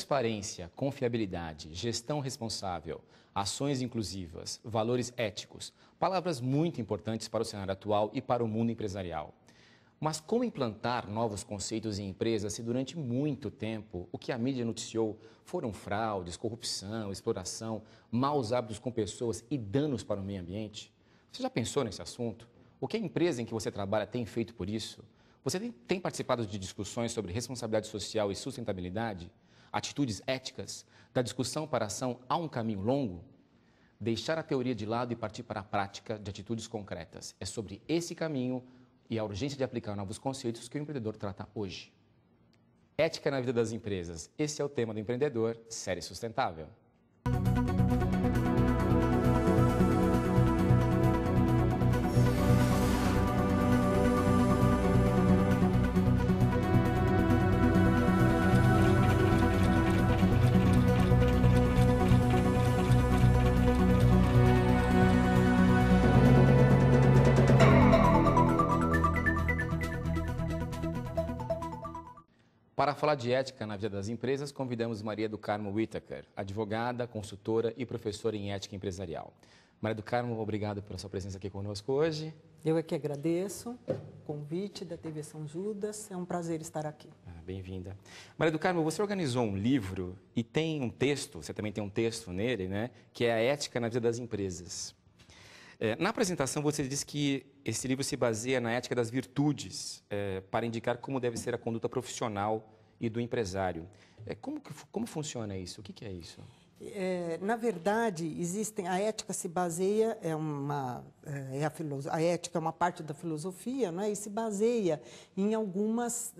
transparência, confiabilidade, gestão responsável, ações inclusivas, valores éticos, palavras muito importantes para o cenário atual e para o mundo empresarial. Mas como implantar novos conceitos em empresas se durante muito tempo o que a mídia noticiou foram fraudes, corrupção, exploração, maus hábitos com pessoas e danos para o meio ambiente? Você já pensou nesse assunto? O que a empresa em que você trabalha tem feito por isso? Você tem participado de discussões sobre responsabilidade social e sustentabilidade? Atitudes éticas? Da discussão para a ação há um caminho longo? Deixar a teoria de lado e partir para a prática de atitudes concretas. É sobre esse caminho e a urgência de aplicar novos conceitos que o empreendedor trata hoje. Ética na vida das empresas. Esse é o tema do Empreendedor, série sustentável. Para falar de ética na vida das empresas, convidamos Maria do Carmo Whittaker, advogada, consultora e professora em ética empresarial. Maria do Carmo, obrigado pela sua presença aqui conosco hoje. Eu é que agradeço o convite da TV São Judas, é um prazer estar aqui. Bem-vinda. Maria do Carmo, você organizou um livro e tem um texto, você também tem um texto nele, né, que é a ética na vida das empresas. Na apresentação, você disse que esse livro se baseia na ética das virtudes, para indicar como deve ser a conduta profissional e do empresário. Como funciona isso? O que é isso? Na verdade, a ética se baseia, a ética é uma parte da filosofia, não é? E se baseia em algumas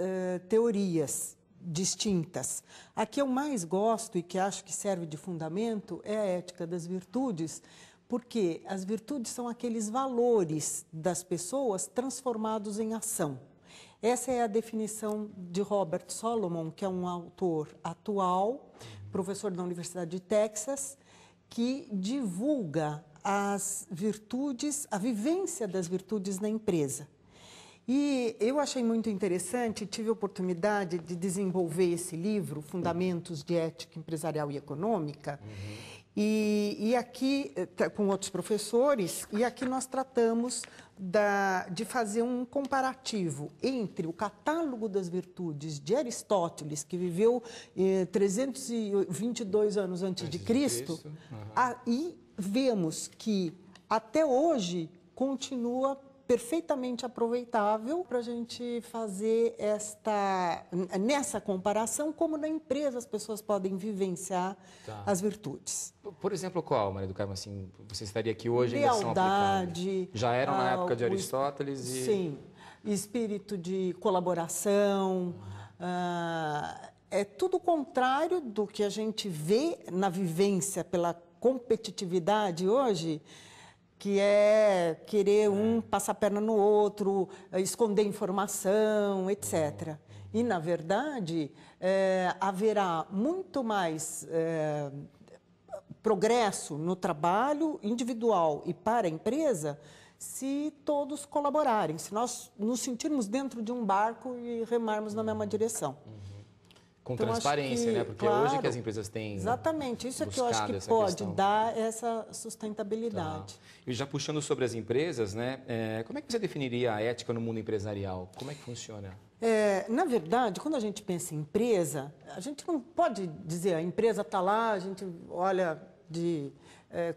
teorias distintas. A que eu mais gosto e que acho que serve de fundamento é a ética das virtudes, porque as virtudes são aqueles valores das pessoas transformados em ação. Essa é a definição de Robert Solomon, que é um autor atual, professor da Universidade de Texas, que divulga as virtudes, a vivência das virtudes na empresa. E eu achei muito interessante, tive a oportunidade de desenvolver esse livro, Fundamentos de Ética Empresarial e Econômica, e aqui, com outros professores, e aqui nós tratamos de fazer um comparativo entre o catálogo das virtudes de Aristóteles, que viveu 322 anos antes de Cristo, e vemos que até hoje continua perfeitamente aproveitável para a gente fazer nessa comparação, como na empresa as pessoas podem vivenciar as virtudes. Por exemplo, qual, Maria do Carmo, assim, você estaria aqui hoje em versão aplicada? Já eram na época de Aristóteles? Sim, espírito de colaboração, é tudo o contrário do que a gente vê na vivência pela competitividade hoje, que é querer passar a perna no outro, esconder informação, etc. E, na verdade, haverá muito mais progresso no trabalho individual e para a empresa se todos colaborarem, se nós nos sentirmos dentro de um barco e remarmos na mesma direção. Com transparência, né? Porque claro, hoje que as empresas têm exatamente, isso é que eu acho que pode dar essa sustentabilidade. E já puxando sobre as empresas, né? Como é que você definiria a ética no mundo empresarial? Como é que funciona? Na verdade, quando a gente pensa em empresa, a gente não pode dizer a empresa está lá, a gente olha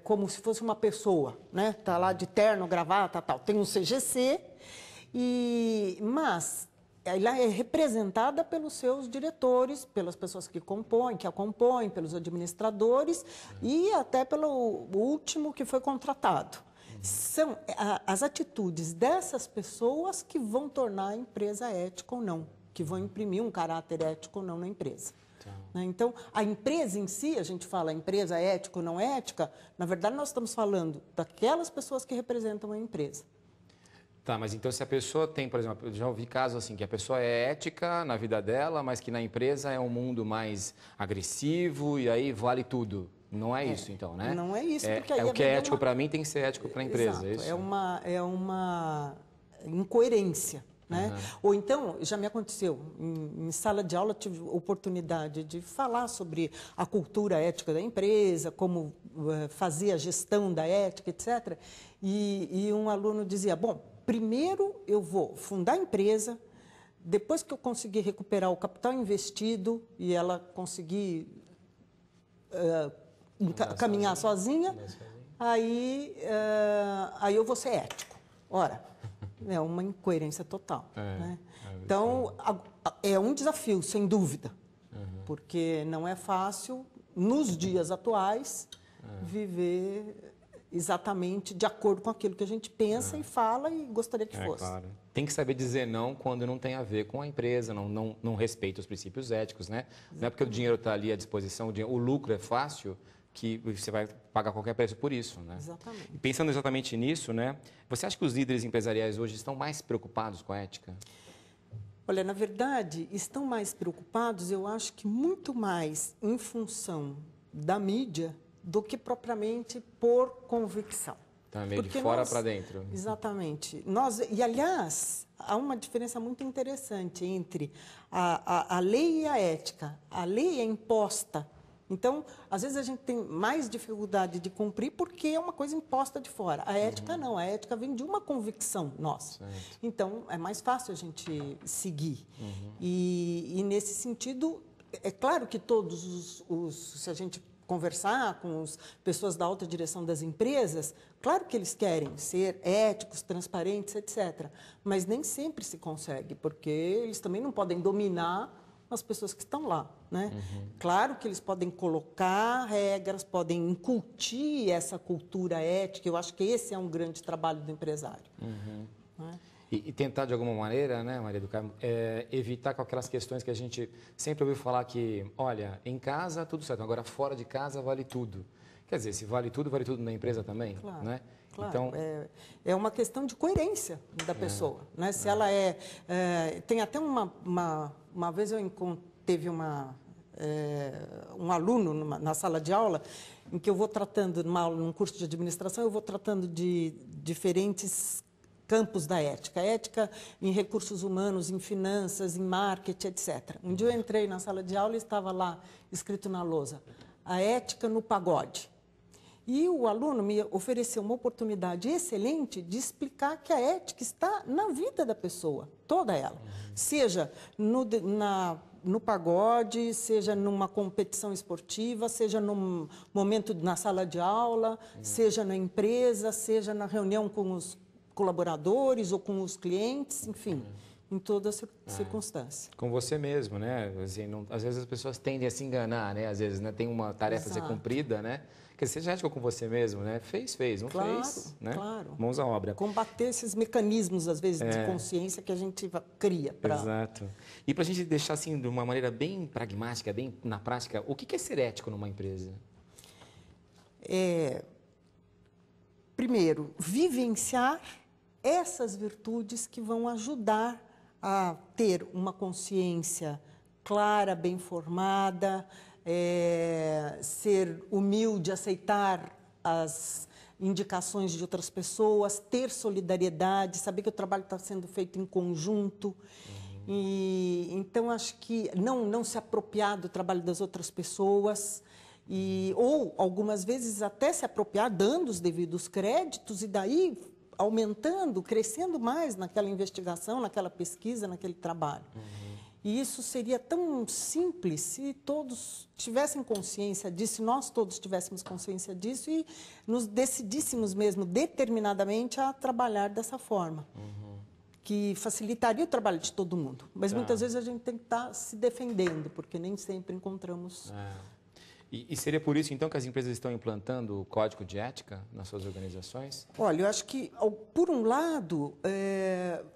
como se fosse uma pessoa, né? Está lá de terno, gravata, tal. Tem um CGC, mas ela é representada pelos seus diretores, pelas pessoas que a compõem, pelos administradores e até pelo último que foi contratado. São as atitudes dessas pessoas que vão tornar a empresa ética ou não, que vão imprimir um caráter ético ou não na empresa. Então, a empresa em si, a gente fala empresa ética ou não ética, na verdade nós estamos falando daquelas pessoas que representam a empresa. Tá, mas então se a pessoa tem, por exemplo, eu já ouvi casos assim, que a pessoa é ética na vida dela, mas que na empresa é um mundo mais agressivo e aí vale tudo. Não é isso, então, né? Não é isso, porque aí o que é ético para mim tem que ser ético para a empresa, Exato, é isso? É uma incoerência, Né? Ou então, já me aconteceu, em sala de aula tive oportunidade de falar sobre a cultura ética da empresa, como fazer a gestão da ética, etc. E um aluno dizia, bom, primeiro eu vou fundar a empresa, depois que eu conseguir recuperar o capital investido e ela conseguir caminhar sozinha, aí eu vou ser ético. Ora, é uma incoerência total. Né? Então, é um desafio, sem dúvida, porque não é fácil, nos dias atuais, viver exatamente de acordo com aquilo que a gente pensa e fala e gostaria que fosse. Claro. Tem que saber dizer não quando não tem a ver com a empresa, não respeita os princípios éticos, né? Não é porque o dinheiro está ali à disposição, o lucro é fácil, que você vai pagar qualquer preço por isso, né? Exatamente. E pensando exatamente nisso, né? Você acha que os líderes empresariais hoje estão mais preocupados com a ética? Olha, na verdade, estão mais preocupados, eu acho que muito mais em função da mídia do que propriamente por convicção. Tá meio de fora para dentro. Exatamente. E, aliás, há uma diferença muito interessante entre a lei e a ética. A lei é imposta. Então, às vezes a gente tem mais dificuldade de cumprir porque é uma coisa imposta de fora. A ética não, a ética vem de uma convicção nossa. Certo. Então, é mais fácil a gente seguir. E nesse sentido, é claro que todos se a gente conversar com as pessoas da alta direção das empresas, claro que eles querem ser éticos, transparentes, etc. Mas nem sempre se consegue, porque eles também não podem dominar as pessoas que estão lá, né? Claro que eles podem colocar regras, podem incutir essa cultura ética. Eu acho que esse é um grande trabalho do empresário. Né? E tentar, de alguma maneira, né, Maria do Carmo, evitar com aquelas questões que a gente sempre ouviu falar que, olha, em casa tudo certo, agora fora de casa vale tudo. Quer dizer, se vale tudo na empresa também, claro, né? Claro, então, é uma questão de coerência da pessoa, né? Se ela tem até uma vez teve um aluno na sala de aula em que eu vou tratando, num curso de administração, eu vou tratando de diferentes campos da ética. Ética em recursos humanos, em finanças, em marketing, etc. Um dia eu entrei na sala de aula e estava lá, escrito na lousa, a ética no pagode. E o aluno me ofereceu uma oportunidade excelente de explicar que a ética está na vida da pessoa, toda ela. Seja no pagode, seja numa competição esportiva, seja num momento na sala de aula, seja na empresa, seja na reunião com os colaboradores ou com os clientes, enfim, em toda circunstância. Com você mesmo, né? Assim, às vezes as pessoas tendem a se enganar, né? Às vezes, né, tem uma tarefa a ser cumprida, né? Quer dizer, seja ético com você mesmo, né? Fez, não fez, né? Claro. Mãos à obra. Combater esses mecanismos, às vezes, de consciência que a gente cria. Exato. E para a gente deixar assim, de uma maneira bem pragmática, bem na prática, o que é ser ético numa empresa? Primeiro, vivenciar essas virtudes que vão ajudar a ter uma consciência clara, bem formada, ser humilde, aceitar as indicações de outras pessoas, ter solidariedade, saber que o trabalho está sendo feito em conjunto. E, então, acho que não se apropriar do trabalho das outras pessoas, ou, algumas vezes, até se apropriar, dando os devidos créditos, e daí aumentando, crescendo mais naquela investigação, naquela pesquisa, naquele trabalho. E isso seria tão simples se todos tivessem consciência disso, se nós todos tivéssemos consciência disso e nos decidíssemos mesmo determinadamente a trabalhar dessa forma, que facilitaria o trabalho de todo mundo. Mas muitas vezes a gente tem que estar se defendendo, porque nem sempre encontramos... E seria por isso, então, que as empresas estão implantando o código de ética nas suas organizações? Olha, eu acho que, por um lado,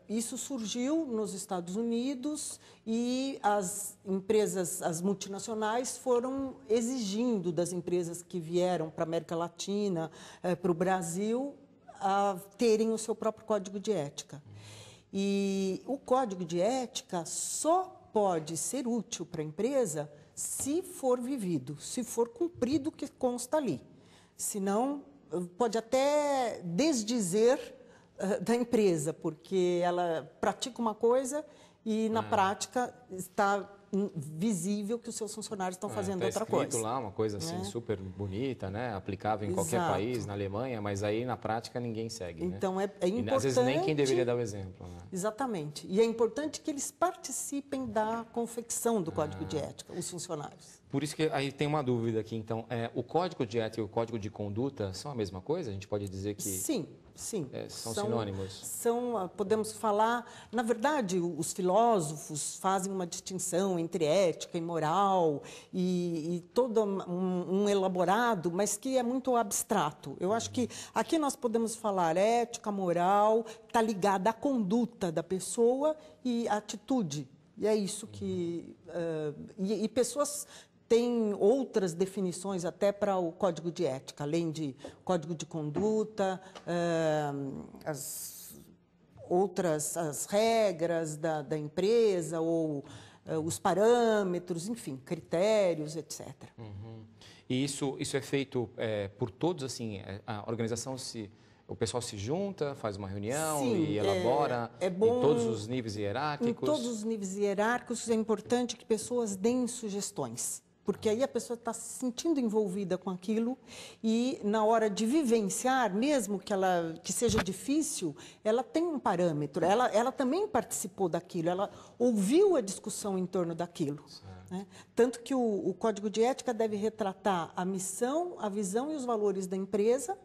isso surgiu nos Estados Unidos e as empresas, as multinacionais, foram exigindo das empresas que vieram para a América Latina, para o Brasil, a terem o seu próprio código de ética. E o código de ética só pode ser útil para a empresa se for vivido, se for cumprido o que consta ali. Senão, pode até desdizer da empresa, porque ela pratica uma coisa e, na prática, está visível que os seus funcionários estão fazendo tá outra coisa. lá uma coisa assim super bonita, né? Aplicável em qualquer Exato. país, na Alemanha, mas aí na prática ninguém segue. Então né? é importante. E, às vezes nem quem deveria dar o exemplo. Né? Exatamente. E é importante que eles participem da confecção do código de ética, os funcionários. Por isso que aí tem uma dúvida aqui, então, o código de ética e o código de conduta são a mesma coisa? A gente pode dizer que Sim. são sinônimos? Podemos falar, na verdade, os filósofos fazem uma distinção entre ética e moral e todo um elaborado, mas que é muito abstrato. Eu acho que aqui nós podemos falar ética, moral, está ligada à conduta da pessoa e à atitude. E é isso que... E pessoas têm outras definições até para o código de ética, além de código de conduta, as regras da empresa ou os parâmetros, enfim, critérios, etc. E isso é feito por todos, assim, a organização o pessoal se junta, faz uma reunião e elabora é bom, em todos os níveis hierárquicos? Em todos os níveis hierárquicos é importante que pessoas deem sugestões, porque aí a pessoa está se sentindo envolvida com aquilo e, na hora de vivenciar, mesmo que seja difícil, ela tem um parâmetro, ela também participou daquilo, ela ouviu a discussão em torno daquilo. Né? Tanto que o Código de Ética deve retratar a missão, a visão e os valores da empresa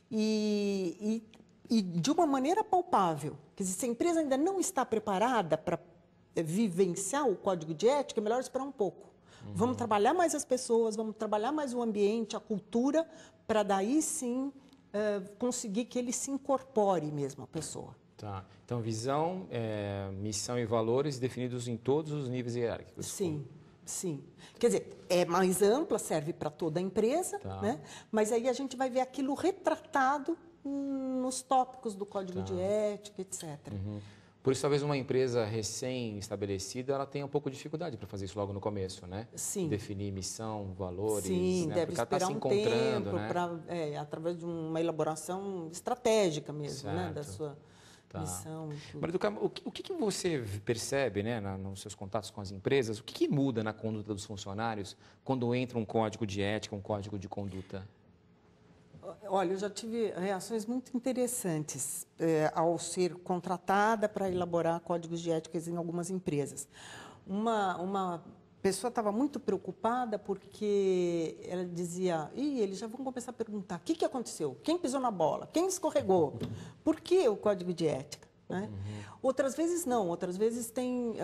e de uma maneira palpável. Quer dizer, se a empresa ainda não está preparada para vivenciar o Código de Ética, é melhor esperar um pouco. Vamos trabalhar mais as pessoas, vamos trabalhar mais o ambiente, a cultura, para daí sim conseguir que ele se incorpore mesmo à pessoa. Tá. Então, visão, missão e valores definidos em todos os níveis hierárquicos. Sim. Quer dizer, é mais ampla, serve para toda a empresa, né? Mas aí a gente vai ver aquilo retratado nos tópicos do Código de Ética, etc. Por isso, talvez uma empresa recém-estabelecida, ela tenha um pouco de dificuldade para fazer isso logo no começo, né? Sim. Definir missão, valores, Sim, né? deve Porque ela esperar tá se um encontrando, tempo, né? através de uma elaboração estratégica mesmo, né? Da sua missão. Maria do Carmo, o que você percebe, né, nos seus contatos com as empresas, o que muda na conduta dos funcionários quando entra um código de ética, um código de conduta? Olha, eu já tive reações muito interessantes ao ser contratada para elaborar códigos de ética em algumas empresas. Uma pessoa estava muito preocupada porque ela dizia, eles já vão começar a perguntar, o que aconteceu? Quem pisou na bola? Quem escorregou? Por que o código de ética? Né? Outras vezes não, outras vezes tem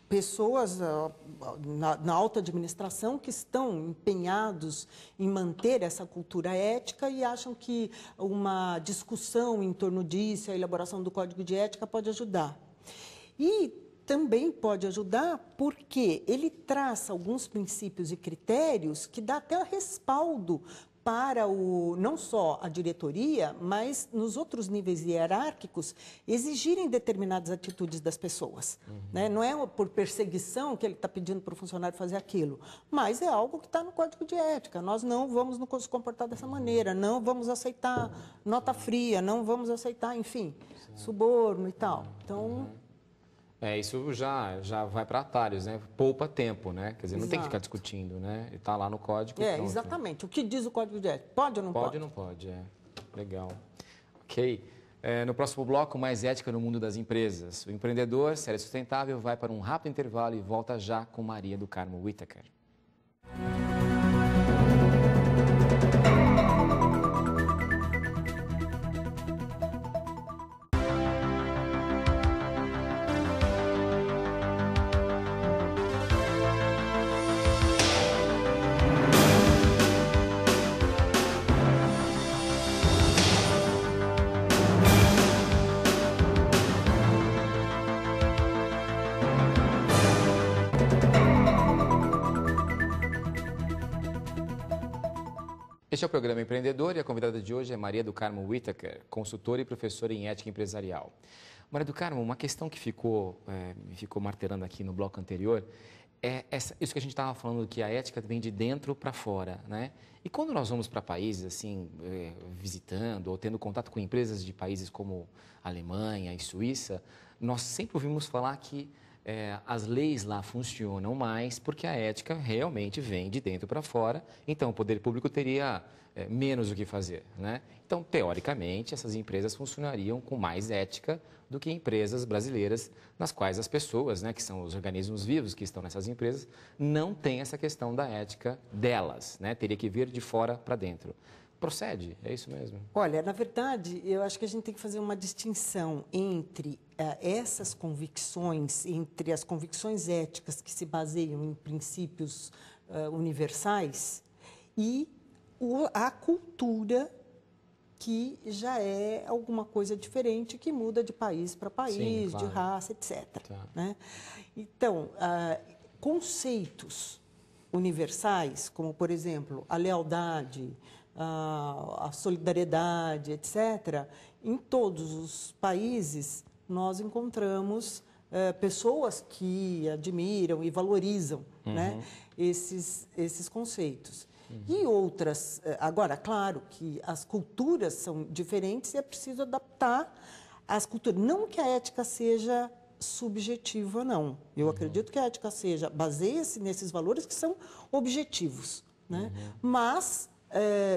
pessoas na alta administração que estão empenhados em manter essa cultura ética e acham que uma discussão em torno disso, a elaboração do código de ética pode ajudar. E também pode ajudar porque ele traça alguns princípios e critérios que dá até respaldo para não só a diretoria, mas nos outros níveis hierárquicos, exigirem determinadas atitudes das pessoas. Né? Não é por perseguição que ele está pedindo para o funcionário fazer aquilo, mas é algo que está no Código de Ética. Nós não vamos nos comportar dessa maneira, não vamos aceitar nota fria, não vamos aceitar, enfim, suborno e tal. Então... isso já vai para atalhos, né? Poupa tempo, né? Quer dizer, não tem que ficar discutindo, né? Está lá no código. Pronto. Exatamente. O que diz o Código de Ética? Pode ou não pode? Pode ou não pode, Legal. Ok. No próximo bloco, mais ética no mundo das empresas. O empreendedor, série sustentável, vai para um rápido intervalo e volta já com Maria do Carmo Whittaker. Este é o programa Empreendedor e a convidada de hoje é Maria do Carmo Whittaker, consultora e professora em ética empresarial. Maria do Carmo, uma questão que me ficou martelando aqui no bloco anterior isso que a gente estava falando, que a ética vem de dentro para fora, né? E quando nós vamos para países, assim, visitando ou tendo contato com empresas de países como Alemanha e Suíça, nós sempre ouvimos falar que as leis lá funcionam mais porque a ética realmente vem de dentro para fora, então o poder público teria menos o que fazer, né? Então, teoricamente, essas empresas funcionariam com mais ética do que empresas brasileiras, nas quais as pessoas, né, que são os organismos vivos que estão nessas empresas, não têm essa questão da ética delas, né? Teria que vir de fora para dentro. Procede, é isso mesmo? Olha, na verdade, eu acho que a gente tem que fazer uma distinção entre essas convicções, entre as convicções éticas que se baseiam em princípios universais e a cultura que já é alguma coisa diferente, que muda de país para país, sim, claro, de raça, etc. Tá. Né? Então, conceitos universais, como, por exemplo, a lealdade, a solidariedade, etc., em todos os países nós encontramos pessoas que admiram e valorizam, né, esses conceitos. E outras, agora, claro que as culturas são diferentes e é preciso adaptar as culturas. Não que a ética seja subjetiva, não. Eu acredito que a ética baseia-se nesses valores que são objetivos, né? Mas,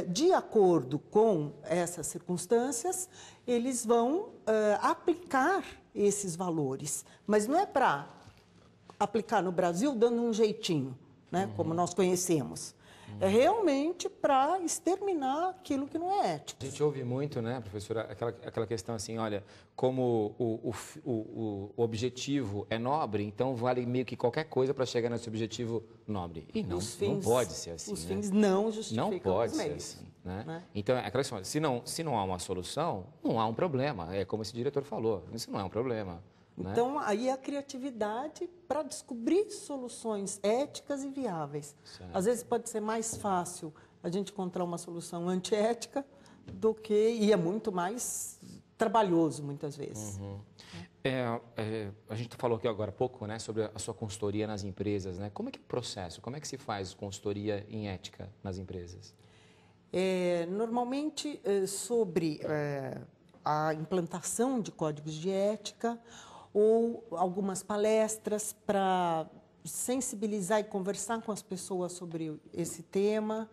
de acordo com essas circunstâncias, eles vão aplicar esses valores. Mas não é para aplicar no Brasil dando um jeitinho, né, como nós conhecemos. É realmente para exterminar aquilo que não é ético. A gente ouve muito, né, professora, aquela questão assim, olha, como o objetivo é nobre, então vale meio que qualquer coisa para chegar nesse objetivo nobre. E não pode ser assim. Os fins não justificam não pode os ser meios. Assim, né? Então, é aquela questão, se não há uma solução, não há um problema. É como esse diretor falou, isso não é um problema. Então, aí a criatividade para descobrir soluções éticas e viáveis. Certo. Às vezes pode ser mais fácil a gente encontrar uma solução antiética do que... E é muito mais trabalhoso, muitas vezes. A gente falou aqui agora há pouco, né, sobre a sua consultoria nas empresas, né? Como é que é o processo? Como é que se faz consultoria em ética nas empresas? Normalmente, sobre a implantação de códigos de ética, ou algumas palestras para sensibilizar e conversar com as pessoas sobre esse tema.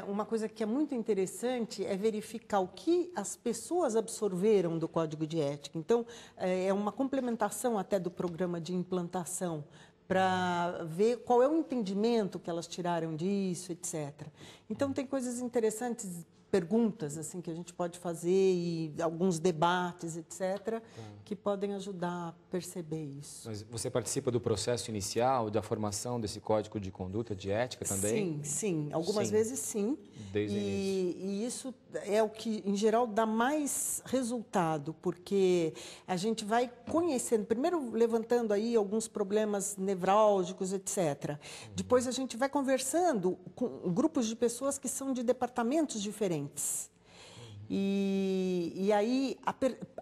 Uma coisa que é muito interessante é verificar o que as pessoas absorveram do Código de Ética. Então, é uma complementação até do programa de implantação, para ver qual é o entendimento que elas tiraram disso, etc. Então, tem coisas interessantes, perguntas assim que a gente pode fazer e alguns debates, etc., que podem ajudar a perceber isso. Mas você participa do processo inicial, da formação desse código de conduta, de ética também? Sim. Algumas vezes sim. Desde o início. E isso é o que, em geral, dá mais resultado, porque a gente vai conhecendo, primeiro levantando aí alguns problemas nevrálgicos, etc. Depois a gente vai conversando com grupos de pessoas que são de departamentos diferentes. E aí,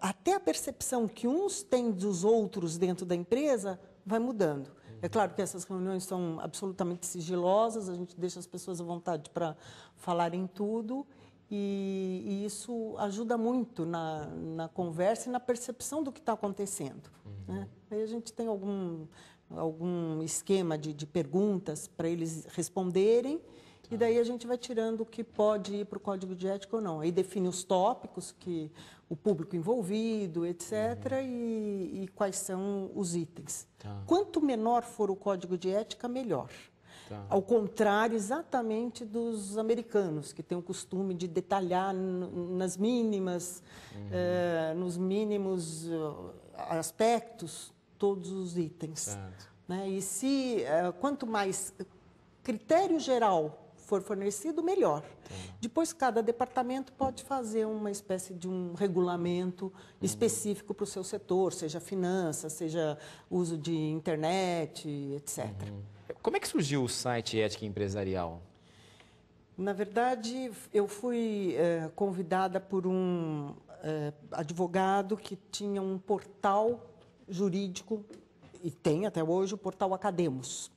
até a percepção que uns têm dos outros dentro da empresa vai mudando. É claro que essas reuniões são absolutamente sigilosas, a gente deixa as pessoas à vontade para falarem tudo, e isso ajuda muito na conversa e na percepção do que está acontecendo. Né? Aí a gente tem algum esquema de perguntas para eles responderem, e daí a gente vai tirando o que pode ir para o código de ética ou não. Aí define os tópicos, que o público envolvido, etc., e quais são os itens. Quanto menor for o código de ética, melhor. Ao contrário, exatamente dos americanos, que têm o costume de detalhar nas mínimas, nos mínimos aspectos, todos os itens. Né? E quanto mais critério geral for fornecido, melhor. Depois, cada departamento pode fazer uma espécie de um regulamento específico para o seu setor, seja finanças, seja uso de internet, etc. Como é que surgiu o site Ética Empresarial? Na verdade, eu fui convidada por um advogado que tinha um portal jurídico e tem até hoje o portal Academos.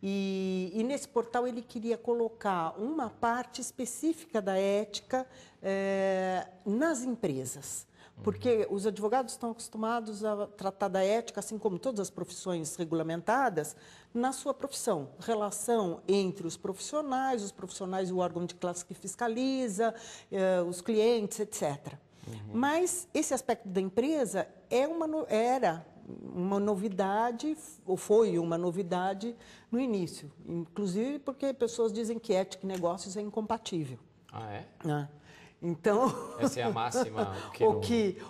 E nesse portal ele queria colocar uma parte específica da ética nas empresas. Porque os advogados estão acostumados a tratar da ética, assim como todas as profissões regulamentadas, na sua profissão. Relação entre os profissionais e o órgão de classe que fiscaliza, os clientes, etc. Mas esse aspecto da empresa era uma novidade, ou foi uma novidade no início. Inclusive porque pessoas dizem que ética e negócios é incompatível. Ah, é? Então, essa é a máxima.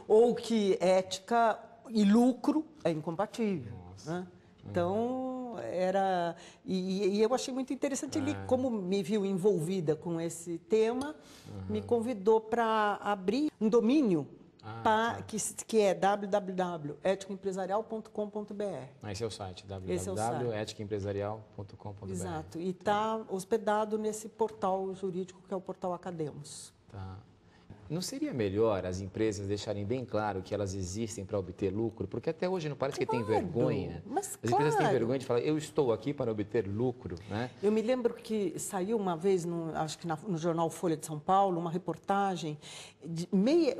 Ou que ética e lucro é incompatível. Né? Então, era... E eu achei muito interessante, ele, como me viu envolvida com esse tema, me convidou para abrir um domínio que é www.eticoempresarial.com.br. Esse é o site, www.eticoempresarial.com.br. Exato, e está hospedado nesse portal jurídico que é o portal Academos. Tá. Não seria melhor as empresas deixarem bem claro que elas existem para obter lucro? Porque até hoje não parece que tem vergonha. Mas, as empresas têm vergonha de falar, eu estou aqui para obter lucro, né? Eu me lembro que saiu uma vez, acho que no jornal Folha de São Paulo, uma reportagem,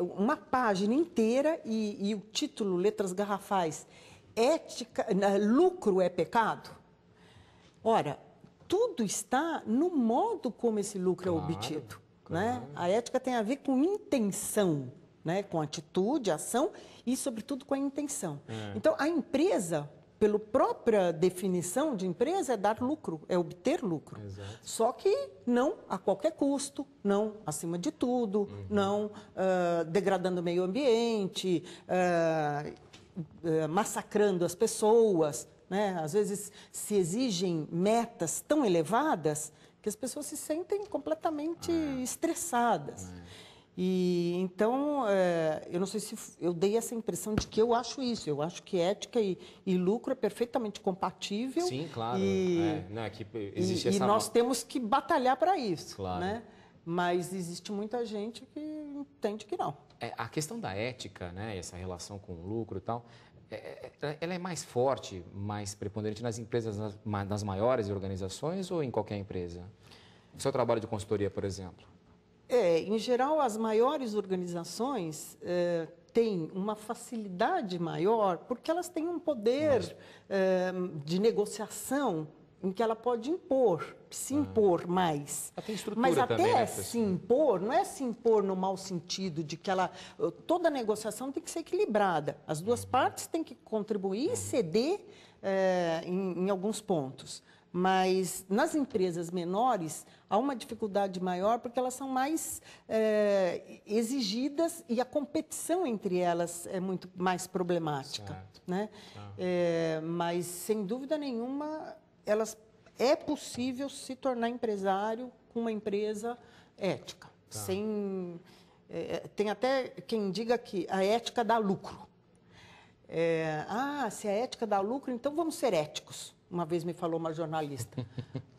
uma página inteira e o título, letras garrafais, lucro é pecado? Ora, tudo está no modo como esse lucro é obtido. Né? A ética tem a ver com intenção, né? Com atitude, ação e, sobretudo, com a intenção. Então, a empresa, pela própria definição de empresa, é dar lucro, é obter lucro. Exato. Só que não a qualquer custo, não acima de tudo, não degradando o meio ambiente, massacrando as pessoas. Né? Às vezes, se exigem metas tão elevadas que as pessoas se sentem completamente estressadas. E então, eu não sei se eu dei essa impressão de que eu acho isso. Eu acho que ética e lucro é perfeitamente compatível. Sim, claro. Não, é que existe e nós temos que batalhar para isso. Claro. Né? Mas existe muita gente que entende que não. A questão da ética, né, essa relação com o lucro e tal, ela é mais forte, mais preponderante nas empresas, nas maiores organizações ou em qualquer empresa? O seu trabalho de consultoria, por exemplo? Em geral, as maiores organizações têm uma facilidade maior porque elas têm um poder de negociação em que ela pode se impor mais. Ela tem estrutura Mas até também, né, se impor, não é se impor no mau sentido de que toda negociação tem que ser equilibrada. As duas partes têm que contribuir e ceder em alguns pontos. Mas nas empresas menores há uma dificuldade maior porque elas são mais exigidas e a competição entre elas é muito mais problemática. Né? Mas, sem dúvida nenhuma, é possível se tornar empresário com uma empresa ética. Tem até quem diga que a ética dá lucro. Se a ética dá lucro, então vamos ser éticos. Uma vez me falou uma jornalista.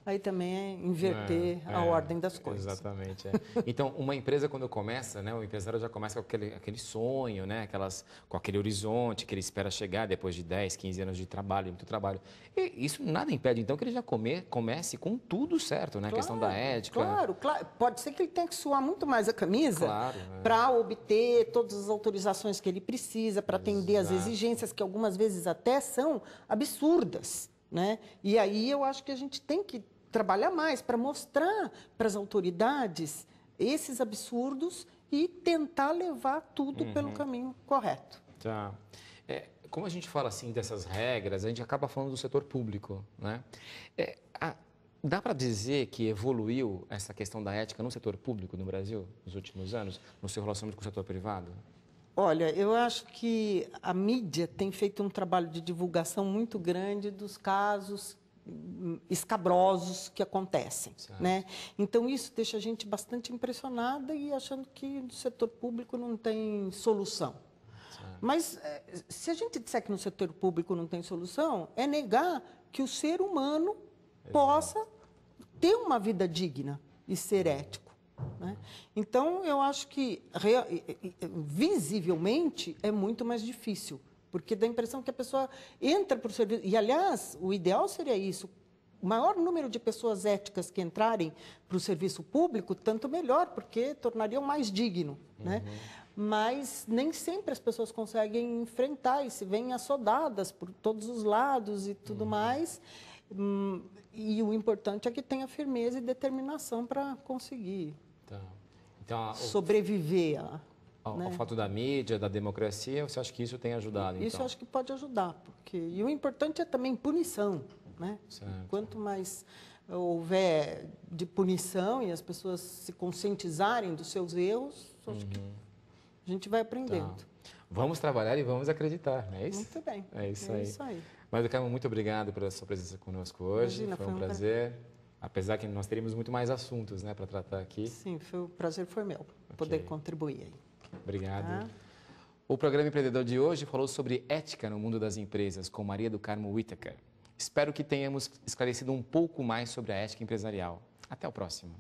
Aí também é inverter a ordem das coisas. Exatamente. Então, uma empresa, quando começa, né, o empresário já começa com aquele sonho, né, com aquele horizonte que ele espera chegar depois de 10, 15 anos de trabalho, muito trabalho. E isso nada impede, então, que ele já comece com tudo certo, né? A questão da ética. Claro. Pode ser que ele tenha que suar muito mais a camisa para obter todas as autorizações que ele precisa, para atender às exigências que algumas vezes até são absurdas. Né? E aí eu acho que a gente tem que trabalhar mais para mostrar para as autoridades esses absurdos e tentar levar tudo pelo caminho correto. Tá. Como a gente fala assim dessas regras, a gente acaba falando do setor público, né? Dá para dizer que evoluiu essa questão da ética no setor público no Brasil nos últimos anos, no seu relacionamento com o setor privado? Olha, eu acho que a mídia tem feito um trabalho de divulgação muito grande dos casos escabrosos que acontecem. Né? Então, isso deixa a gente bastante impressionada e achando que no setor público não tem solução. Mas, se a gente disser que no setor público não tem solução, é negar que o ser humano possa ter uma vida digna e ser ético. Né? Então, eu acho que, visivelmente, é muito mais difícil porque dá a impressão que a pessoa entra para o serviço. E, aliás, o ideal seria isso. O maior número de pessoas éticas que entrarem para o serviço público, tanto melhor, porque tornariam mais digno, né? Mas nem sempre as pessoas conseguem enfrentar e se veem assodadas por todos os lados e tudo mais. E o importante é que tenha firmeza e determinação para conseguir Então, sobreviver. O fato da mídia, da democracia, você acha que isso tem ajudado? Isso eu acho que pode ajudar. E o importante é também punição. Né? Quanto mais houver de punição e as pessoas se conscientizarem dos seus erros, acho que a gente vai aprendendo. Vamos trabalhar e vamos acreditar, não é isso? Muito bem. É isso aí. Maria do Carmo, muito obrigado pela sua presença conosco hoje. Imagina, foi um prazer. Apesar que nós teríamos muito mais assuntos, né, para tratar aqui. Sim, o prazer foi meu, poder contribuir aí. Obrigado. O programa Empreendedor de hoje falou sobre ética no mundo das empresas com Maria do Carmo Whittaker. Espero que tenhamos esclarecido um pouco mais sobre a ética empresarial. Até o próximo.